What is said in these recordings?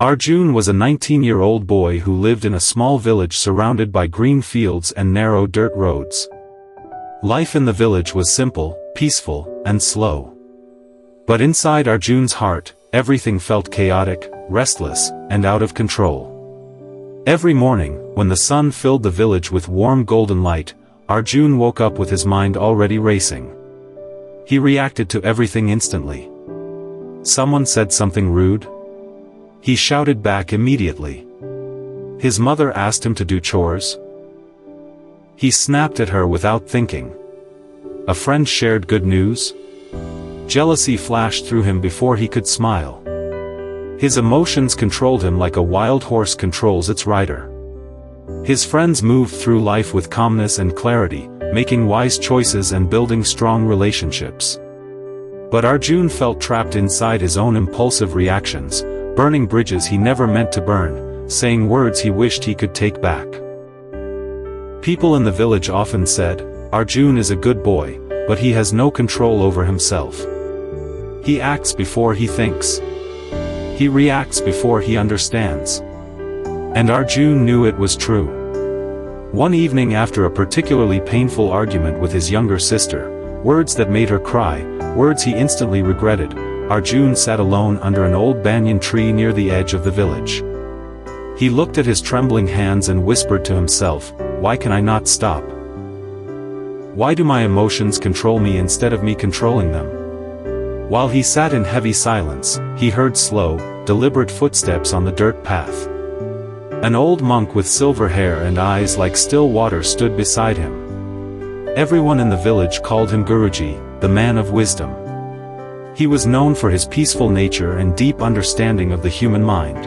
Arjun was a 19-year-old boy who lived in a small village surrounded by green fields and narrow dirt roads. Life in the village was simple, peaceful, and slow. But inside Arjun's heart, everything felt chaotic, restless, and out of control. Every morning, when the sun filled the village with warm golden light, Arjun woke up with his mind already racing. He reacted to everything instantly. Someone said something rude. He shouted back immediately. His mother asked him to do chores. He snapped at her without thinking. A friend shared good news. Jealousy flashed through him before he could smile. His emotions controlled him like a wild horse controls its rider. His friends moved through life with calmness and clarity, making wise choices and building strong relationships. But Arjun felt trapped inside his own impulsive reactions, burning bridges he never meant to burn, saying words he wished he could take back. People in the village often said, "Arjun is a good boy, but he has no control over himself. He acts before he thinks. He reacts before he understands." And Arjun knew it was true. One evening after a particularly painful argument with his younger sister, words that made her cry, words he instantly regretted, Arjun sat alone under an old banyan tree near the edge of the village. He looked at his trembling hands and whispered to himself, "Why can I not stop? Why do my emotions control me instead of me controlling them?" While he sat in heavy silence, he heard slow, deliberate footsteps on the dirt path. An old monk with silver hair and eyes like still water stood beside him. Everyone in the village called him Guruji, the man of wisdom. He was known for his peaceful nature and deep understanding of the human mind.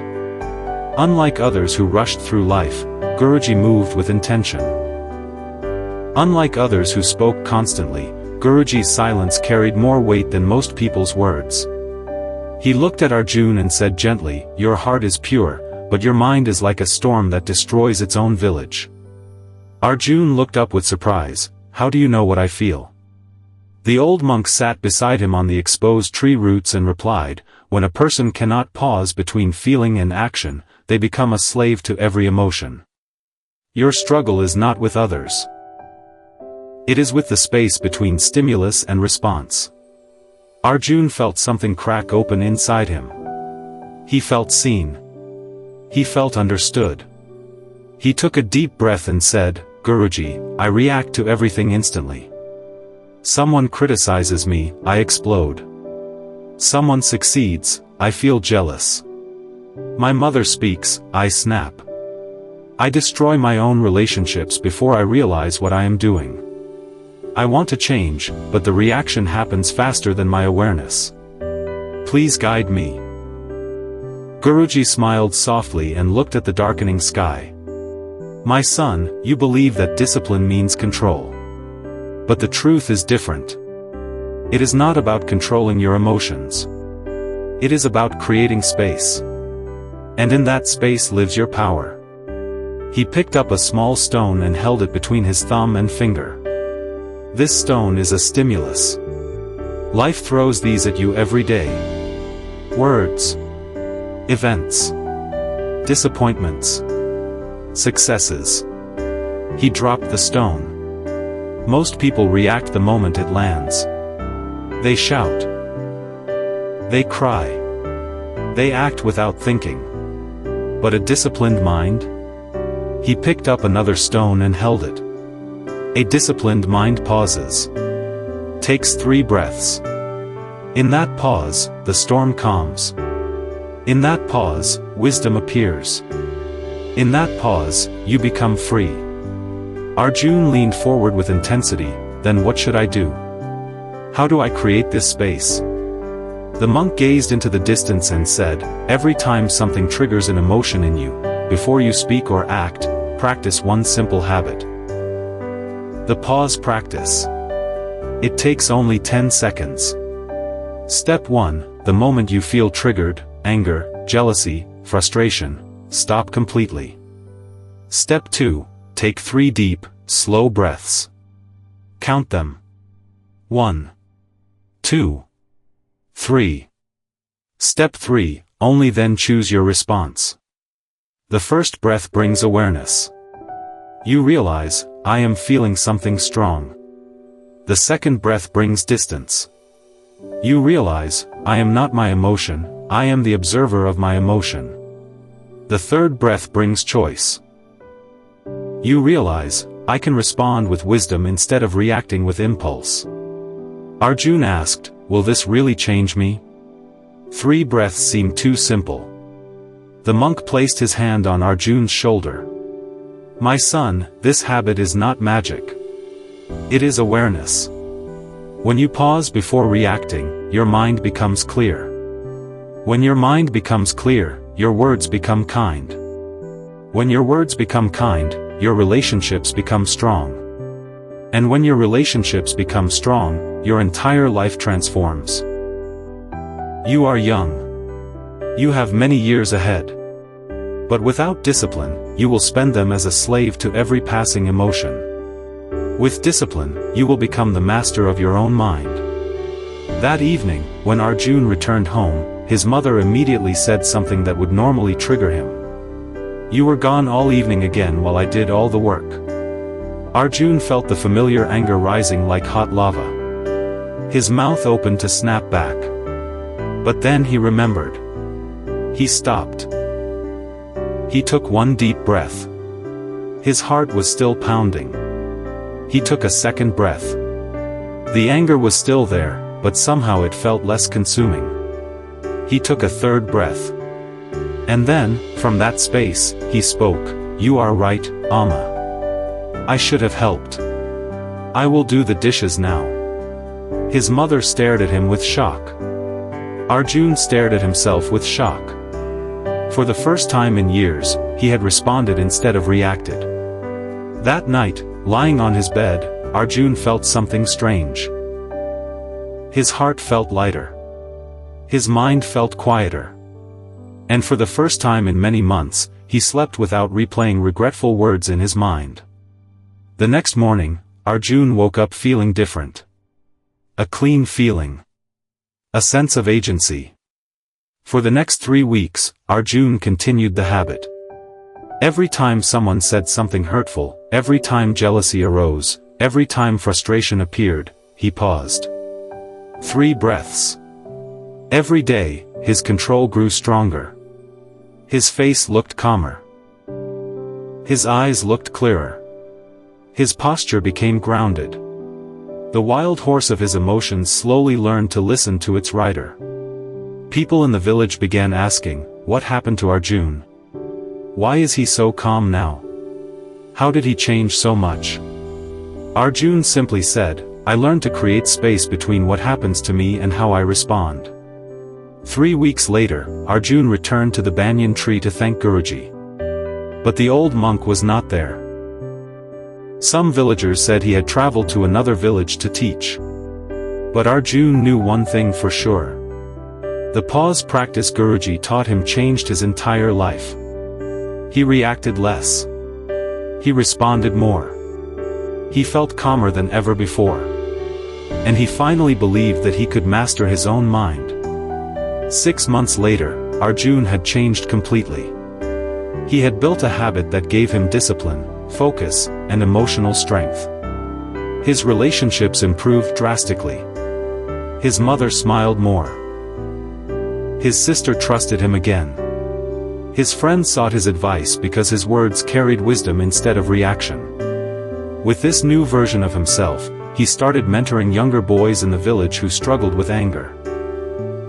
Unlike others who rushed through life, Guruji moved with intention. Unlike others who spoke constantly, Guruji's silence carried more weight than most people's words. He looked at Arjun and said gently, "Your heart is pure, but your mind is like a storm that destroys its own village." Arjun looked up with surprise. "How do you know what I feel?" The old monk sat beside him on the exposed tree roots and replied, "When a person cannot pause between feeling and action, they become a slave to every emotion. Your struggle is not with others. It is with the space between stimulus and response." Arjun felt something crack open inside him. He felt seen. He felt understood. He took a deep breath and said, "Guruji, I react to everything instantly. Someone criticizes me, I explode. Someone succeeds, I feel jealous. My mother speaks, I snap. I destroy my own relationships before I realize what I am doing. I want to change, but the reaction happens faster than my awareness. Please guide me." Guruji smiled softly and looked at the darkening sky. "My son, you believe that discipline means control. But the truth is different. It is not about controlling your emotions. It is about creating space. And in that space lives your power." He picked up a small stone and held it between his thumb and finger. "This stone is a stimulus. Life throws these at you every day. Words. Events. Disappointments. Successes." He dropped the stone. Most people react the moment it lands. They shout. They cry. They act without thinking. But a disciplined mind? He picked up another stone and held it. A disciplined mind pauses. Takes 3 breaths. In that pause, the storm calms. In that pause, wisdom appears. In that pause, you become free. Arjun leaned forward with intensity. "Then what should I do? How do I create this space?" The monk gazed into the distance and said, "Every time something triggers an emotion in you, before you speak or act, practice one simple habit. The pause practice. It takes only 10 seconds. Step 1, the moment you feel triggered, anger, jealousy, frustration, stop completely. Step 2, take 3 deep, slow breaths. Count them. 1, 2, 3. Step 3, only then choose your response. The first breath brings awareness. You realize, I am feeling something strong. The second breath brings distance. You realize, I am not my emotion, I am the observer of my emotion. The third breath brings choice. You realize, I can respond with wisdom instead of reacting with impulse. Arjun asked, will this really change me? 3 breaths seemed too simple. The monk placed his hand on Arjun's shoulder. My son, this habit is not magic. It is awareness. When you pause before reacting, your mind becomes clear. When your mind becomes clear, your words become kind. When your words become kind, your relationships become strong. And when your relationships become strong, your entire life transforms. You are young. You have many years ahead. But without discipline, you will spend them as a slave to every passing emotion. With discipline, you will become the master of your own mind. That evening, when Arjun returned home, his mother immediately said something that would normally trigger him. You were gone all evening again while I did all the work. Arjun felt the familiar anger rising like hot lava. His mouth opened to snap back. But then he remembered. He stopped. He took one deep breath. His heart was still pounding. He took a second breath. The anger was still there, but somehow it felt less consuming. He took a third breath. And then, from that space, he spoke, you are right, Amma. I should have helped. I will do the dishes now. His mother stared at him with shock. Arjun stared at himself with shock. For the first time in years, he had responded instead of reacted. That night, lying on his bed, Arjun felt something strange. His heart felt lighter. His mind felt quieter. And for the first time in many months, he slept without replaying regretful words in his mind. The next morning, Arjun woke up feeling different. A clean feeling. A sense of agency. For the next 3 weeks, Arjun continued the habit. Every time someone said something hurtful, every time jealousy arose, every time frustration appeared, he paused. 3 breaths. Every day, his control grew stronger. His face looked calmer. His eyes looked clearer. His posture became grounded. The wild horse of his emotions slowly learned to listen to its rider. People in the village began asking, what happened to Arjun? Why is he so calm now? How did he change so much? Arjun simply said, I learned to create space between what happens to me and how I respond. 3 weeks later, Arjun returned to the banyan tree to thank Guruji. But the old monk was not there. Some villagers said he had traveled to another village to teach. But Arjun knew one thing for sure. The pause practice Guruji taught him changed his entire life. He reacted less. He responded more. He felt calmer than ever before. And he finally believed that he could master his own mind. 6 months later, Arjun had changed completely. He had built a habit that gave him discipline, focus, and emotional strength. His relationships improved drastically. His mother smiled more. His sister trusted him again. His friends sought his advice because his words carried wisdom instead of reaction. With this new version of himself, he started mentoring younger boys in the village who struggled with anger.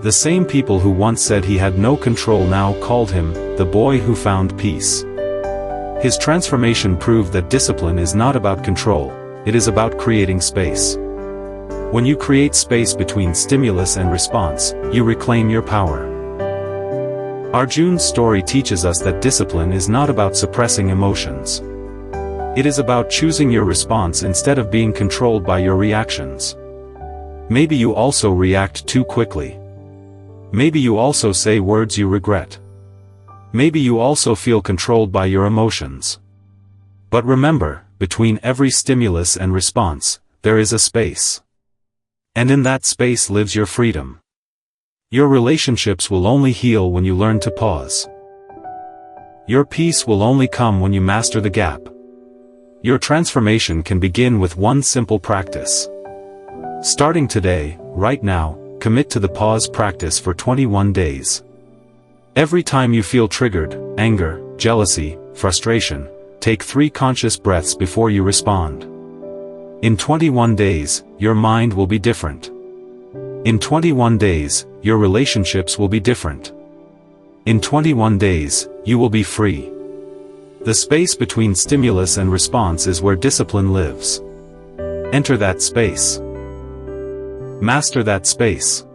The same people who once said he had no control now called him, the boy who found peace. His transformation proved that discipline is not about control, it is about creating space. When you create space between stimulus and response, you reclaim your power. Arjun's story teaches us that discipline is not about suppressing emotions. It is about choosing your response instead of being controlled by your reactions. Maybe you also react too quickly. Maybe you also say words you regret. Maybe you also feel controlled by your emotions. But remember, between every stimulus and response, there is a space. And in that space lives your freedom. Your relationships will only heal when you learn to pause. Your peace will only come when you master the gap. Your transformation can begin with one simple practice. Starting today, right now, commit to the pause practice for 21 days. Every time you feel triggered, anger, jealousy, frustration, take 3 conscious breaths before you respond. In 21 days, your mind will be different. In 21 days, your relationships will be different. In 21 days, you will be free. The space between stimulus and response is where discipline lives. Enter that space. Master that space.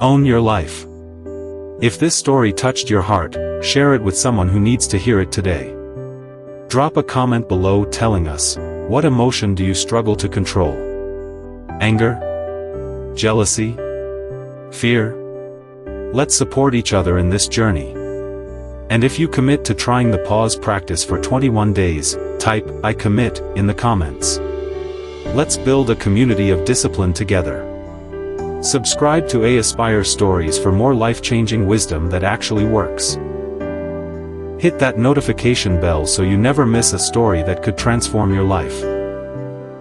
Own your life. If this story touched your heart, share it with someone who needs to hear it today. Drop a comment below telling us, what emotion do you struggle to control? Anger? Jealousy? Fear? Let's support each other in this journey. And if you commit to trying the pause practice for 21 days, type, I commit, in the comments. Let's build a community of discipline together. Subscribe to AIspireStories for more life-changing wisdom that actually works. Hit that notification bell so you never miss a story that could transform your life.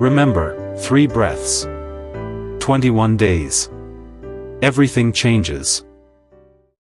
Remember, 3 breaths. 21 days. Everything changes.